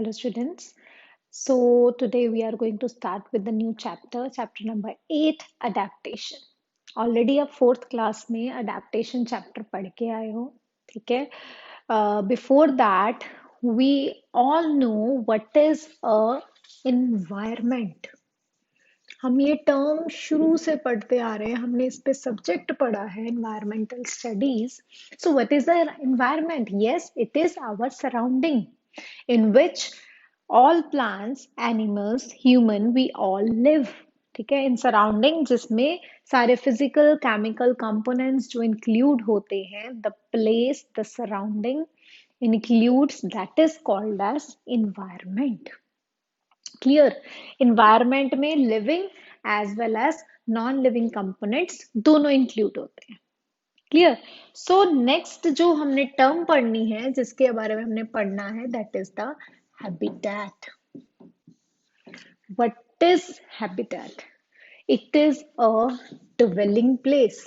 Hello, students. So, today we are going to start with the new chapter, chapter number 8, adaptation. Already आप fourth class में adaptation chapter पढ़ के आए हो, ठीक है? Before that, we all know what is a environment. हम ये टर्म शुरू से पढ़ते आ रहे हैं, हमने इस पे सब्जेक्ट पढ़ा है environmental studies. So, what is the environment? Yes, it is our surrounding in which all plants, animals, human, we all live. ठीक है, इन सराउंडिंग जिसमें सारे फिजिकल केमिकल कंपोनेंट्स जो इंक्लूड होते हैं, the place, the surrounding includes that is called as environment. Clear? Environment में living as well as non living components दोनों include होते हैं. क्लियर. सो नेक्स्ट जो हमने टर्म पढ़नी है, जिसके बारे में हमने पढ़ना है, that is the habitat. What is habitat? It is a dwelling place.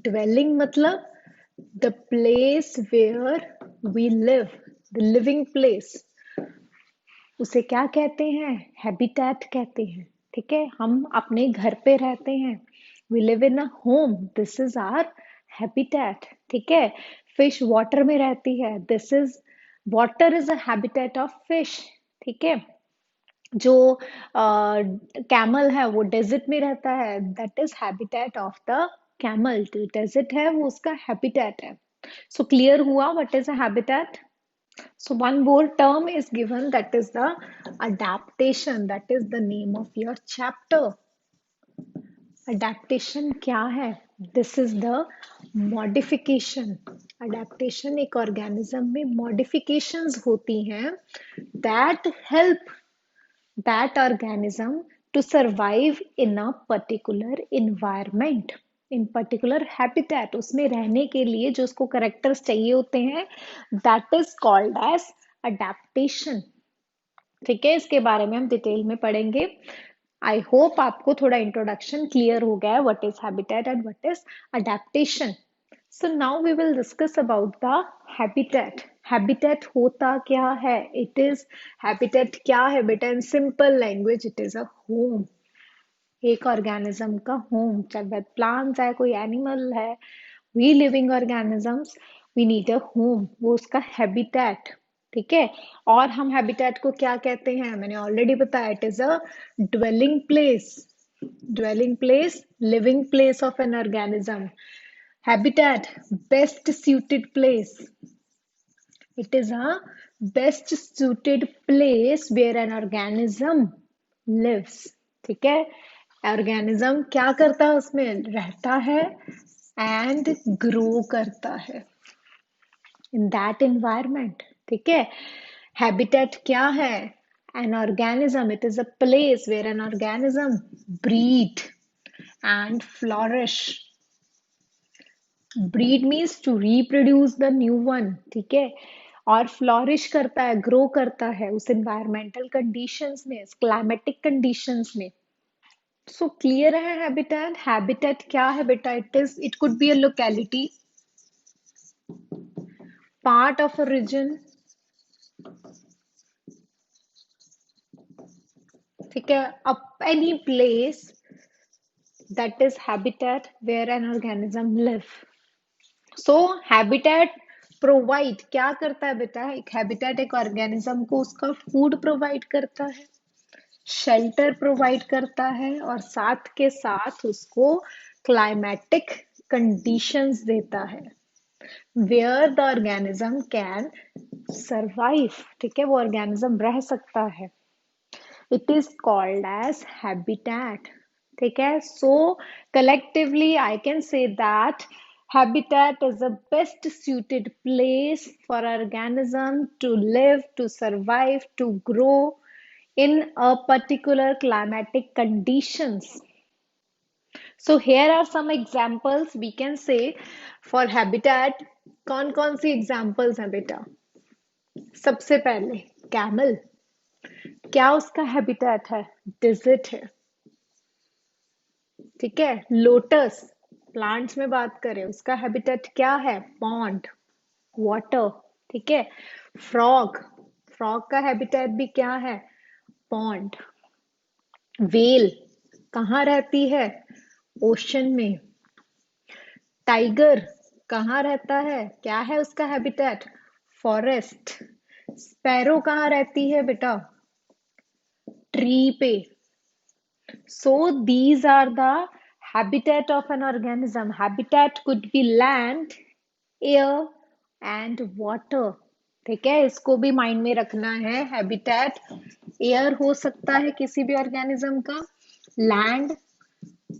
Dwelling मतलब the place where we live, the living place. उसे क्या कहते हैं? हैबिटेट कहते हैं. ठीक है, हम अपने घर पे रहते हैं. We live in a home. This is our habitat. ठीक है, फिश वाटर में रहती है. This is water is a habitat of fish. ठीक है, जो कैमल है वो डेजर्ट में रहता है. That is habitat of the camel. जो डेजर्ट है वो उसका हैबिटेट है. सो क्लियर हुआ what is a habitat. So one more term is given, that is the adaptation. That is the name of your chapter. Adaptation क्या है? This is the modification. Adaptation एक organism में modifications होती हैं that help that organism to survive in a particular environment, in particular habitat. उसमें रहने के लिए जो उसको characters चाहिए होते हैं, that is called as adaptation. ठीक है, इसके बारे में हम डिटेल में पढ़ेंगे. आई होप आपको थोड़ा इंट्रोडक्शन क्लियर हो गया है what is habitat and what is adaptation. So now we will discuss about the habitat. Habitat होता क्या है? इट इज हैबिटेट क्या है बेटा? In simple language it is a home. एक ऑर्गेनिज्म का होम, चाहे वह प्लांट्स है, कोई एनिमल है, we living organisms, we need a home. वो उसका हैबिटेट. ठीक है, और हम हैबिटेट को क्या कहते हैं? मैंने ऑलरेडी बताया, it is a dwelling place. Dwelling place, living place of an organism. Habitat, best suited place. It is a best suited place where an organism lives. ठीक है, ऑर्गेनिज्म क्या करता है? उसमें रहता है एंड ग्रो करता है इन दैट एनवायरमेंट. ठीक है, हैबिटेट क्या है? An organism, it is a place where an organism breed and flourish. Breed means to reproduce the new one. ठीक है, और फ्लोरिश करता है, ग्रो करता है उस एनवायरमेंटल कंडीशंस में, क्लाइमेटिक कंडीशंस में. सो क्लियर है हैबिटेट. हैबिटेट क्या है बेटा? It could be a locality, part of a region. ठीक है, any place that is habitat where an organism live. So habitat provide क्या करता है बेटा? एक हैबिटेट एक ऑर्गेनिज्म को उसका फूड प्रोवाइड करता है, शेल्टर प्रोवाइड करता है, और साथ के साथ उसको क्लाइमेटिक कंडीशंस देता है where the organism can survive. ठीक है, वो ऑर्गेनिज्म रह सकता है. It is called as habitat. ठीक है, so collectively I can say that habitat is the best suited place for organism to live, to survive, to grow in a particular climatic conditions. So here are some examples we can say for habitat. कौन सी examples हैं बेटा? सबसे पहले camel. क्या उसका habitat है? Desert है. ठीक है, lotus, प्लांट्स में बात करें, उसका हैबिटेट क्या है? Pond, water. ठीक है, फ्रॉग, फ्रॉग का हैबिटेट भी क्या है? पॉन्ड। वेल कहाँ रहती है? ओशन में। टाइगर कहाँ रहता है? क्या है उसका हैबिटेट? फॉरेस्ट। स्पैरो कहाँ रहती है बेटा? ट्री पे। So these are the habitat of an organism. Habitat could be land, air and water. ठीक है, इसको भी माइंड में रखना है. हैबिटेट एयर हो सकता है किसी भी ऑर्गेनिज्म का, लैंड,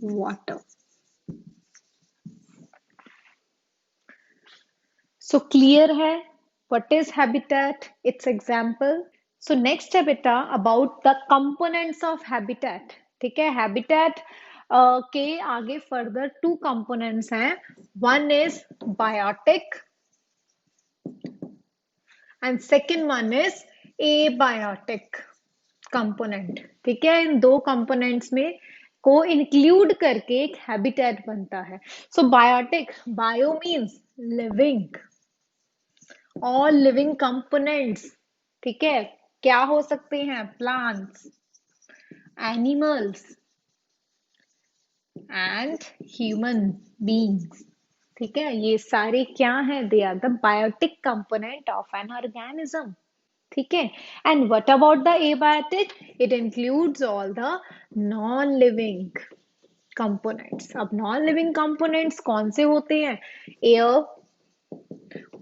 वाटर. सो क्लियर है what is habitat, it's example. So next है बेटा about the components of habitat. ठीक है, हैबिटेट के आगे फर्दर टू कंपोनेंट्स हैं. One is biotic and second one is abiotic component. ठीक है, इन दो कंपोनेंट्स में को इंक्लूड करके एक हैबिटेट बनता है. So biotic, bio means living, all living components. ठीक है, क्या हो सकते हैं? Plants, animals and human beings. ठीक है, ये सारे क्या हैं? They are the biotic component of an organism. ठीक है, and what about the abiotic? It includes all the non living components. अब नॉन लिविंग कंपोनेंट्स कौन से होते हैं? Air,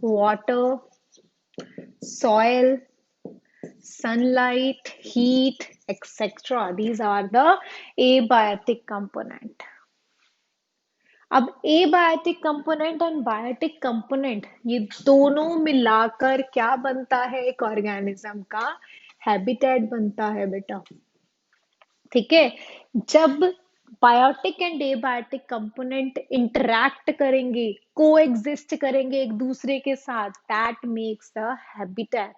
water, soil, sunlight, heat, etc. These are the abiotic component. अब abiotic component and biotic component ये दोनों मिलाकर क्या बनता है? एक ऑर्गेनिज्म का हैबिटेट बनता है बेटा. ठीक है, जब biotic and abiotic component interact करेंगे, को एग्जिस्ट करेंगे एक दूसरे के साथ, दैट मेक्स द हैबिटेट.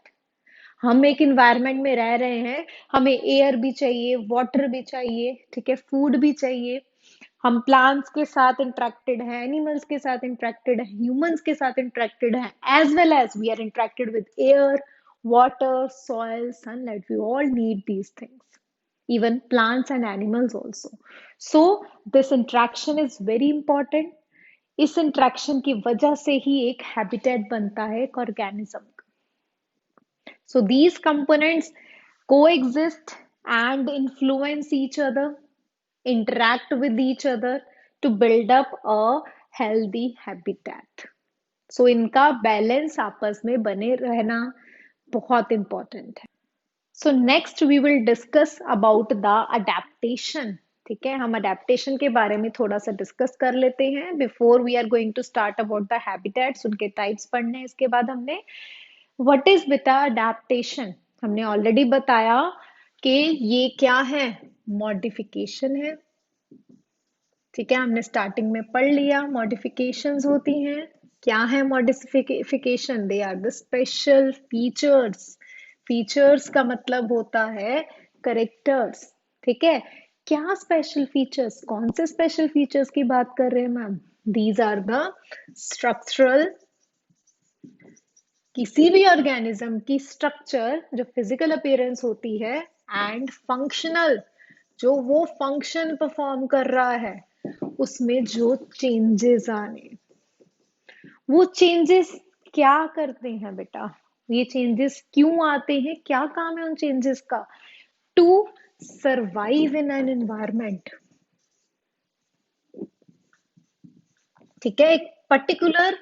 हम एक इन्वायरमेंट में रह रहे हैं, हमें एयर भी चाहिए, वाटर भी चाहिए, ठीक है, फूड भी चाहिए. हम प्लांट्स के साथ इंटरेक्टेड हैं, एनिमल्स के साथ इंटरेक्टेड हैं, ह्यूमंस के साथ इंटरेक्टेड हैं, as well as we are interacted with air, water, soil, sunlight. We all need these things, even plants and animals also. So this interaction is very important. इस interaction की वजह से ही एक habitat बनता है एक ऑर्गेनिज्म का. So these components coexist and influence each other, interact with each other to build up a healthy habitat. So इनका बैलेंस आपस में बने रहना बहुत इंपॉर्टेंट है. So next we will discuss about the adaptation. ठीक है, हम अडेप्टेशन के बारे में थोड़ा सा डिस्कस कर लेते हैं before we are going to start about the habitats. उनके टाइप्स पढ़ने हैं. इसके बाद हमने व्हाट इज बेटा अडेप्टेशन, हमने ऑलरेडी बताया कि ये क्या है? मॉडिफिकेशन है. ठीक है, हमने स्टार्टिंग में पढ़ लिया मॉडिफिकेशंस होती हैं. क्या है modification? They are the special features. Features का मतलब होता है करेक्टर्स. ठीक है, क्या स्पेशल फीचर्स? कौन से स्पेशल फीचर्स की बात कर रहे हैं ma'am? These are the structural, किसी भी ऑर्गेनिज्म की स्ट्रक्चर जो फिजिकल अपीयरेंस होती है, एंड फंक्शनल, जो वो फंक्शन परफॉर्म कर रहा है उसमें जो चेंजेस आने. वो चेंजेस क्या करते हैं बेटा? ये चेंजेस क्यों आते हैं? क्या काम है उन चेंजेस का? To survive in an environment. ठीक है, एक पर्टिकुलर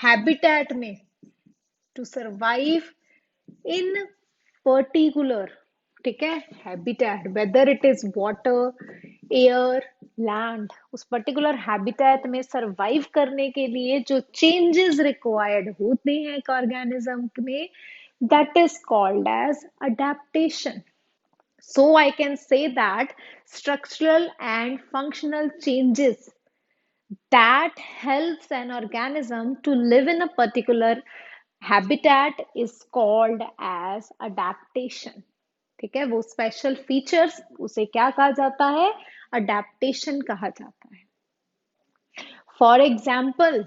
हैबिटेट में टू सर्वाइव इन पर्टिकुलर, ठीक है, habitat, whether it is water, air, land, उस पर्टिकुलर हैबिटेट में सरवाइव करने के लिए जो चेंजेस रिक्वायर्ड होते हैं एक ऑर्गेनिज्म में, that is called as adaptation. So I can say that structural and functional changes that helps an organism to live in a particular habitat is called as adaptation. ठीक है, वो special features, उसे क्या कहा जाता है? Adaptation कहा जाता है. फॉर एग्जाम्पल,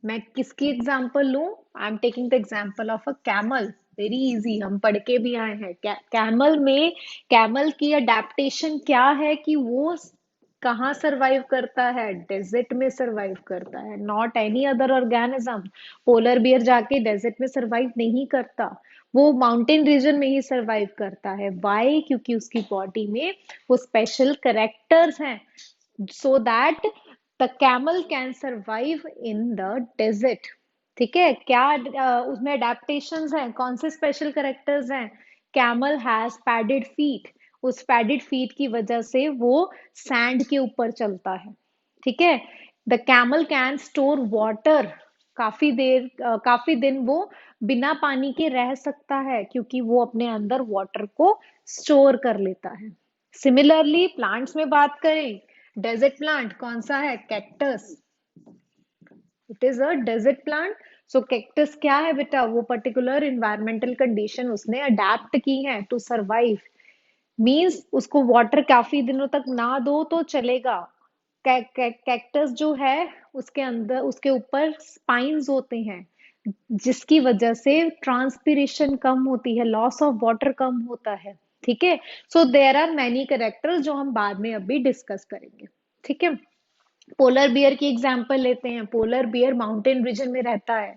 मैं किसकी एग्जाम्पल लूं? I am taking the example of a camel. Very easy, हम पढ़ के भी आए हैं। कैमल में, कैमल की अडेप्टेशन क्या है कि वो कहाँ सरवाइव करता है? डेजर्ट में सरवाइव करता है, not any other organism. Polar bear जाके डेजर्ट में सरवाइव नहीं करता, वो माउंटेन रीजन में ही सरवाइव करता है। वाई? क्योंकि उसकी बॉडी में वो स्पेशल करेक्टर्स हैं so that the camel can survive in the desert। ठीक है, क्या उसमें अडेप्टेशंस हैं? कौन से स्पेशल करेक्टर्स हैं? कैमल हैज पैडेड फीट, उस पैडेड फीट की वजह से वो सैंड के ऊपर चलता है। ठीक है, the camel can store water, काफी दिन वो बिना पानी के रह सकता है क्योंकि वो अपने अंदर वाटर को स्टोर कर लेता है। सिमिलरली प्लांट्स में बात करें, डेजर्ट प्लांट कौन सा है? Cactus. It is a desert plant. So cactus क्या है बेटा? वो पर्टिकुलर इन्वायरमेंटल कंडीशन उसने अडेप्ट की है टू सरवाइव। मीन्स उसको वाटर काफी दिनों तक ना दो तो चलेगा। कैक्टस जो है उसके अंदर, उसके ऊपर स्पाइन्स होते हैं जिसकी वजह से ट्रांसपिरेशन कम होती है, लॉस ऑफ वाटर कम होता है। ठीक है, so there are many characters जो हम बाद में अभी डिस्कस करेंगे। ठीक है, पोलर बियर की एग्जांपल लेते हैं। पोलर बियर माउंटेन रीजन में रहता है,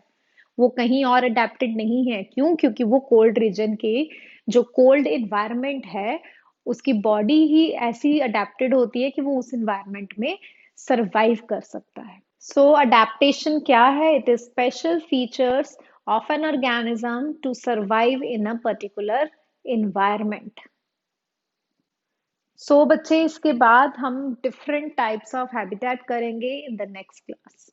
वो कहीं और अडेप्टेड नहीं है। क्यों? क्योंकि वो कोल्ड रीजन के, जो कोल्ड इन्वायरमेंट है, उसकी बॉडी ही ऐसी अडेप्टेड होती है कि वो उस इन्वायरमेंट में सरवाइव कर सकता है। सो अडेप्टेशन क्या है? It is special features of an organism to survive in a particular environment. So बच्चे, इसके बाद हम डिफरेंट टाइप्स ऑफ हैबिटेट करेंगे इन द नेक्स्ट क्लास।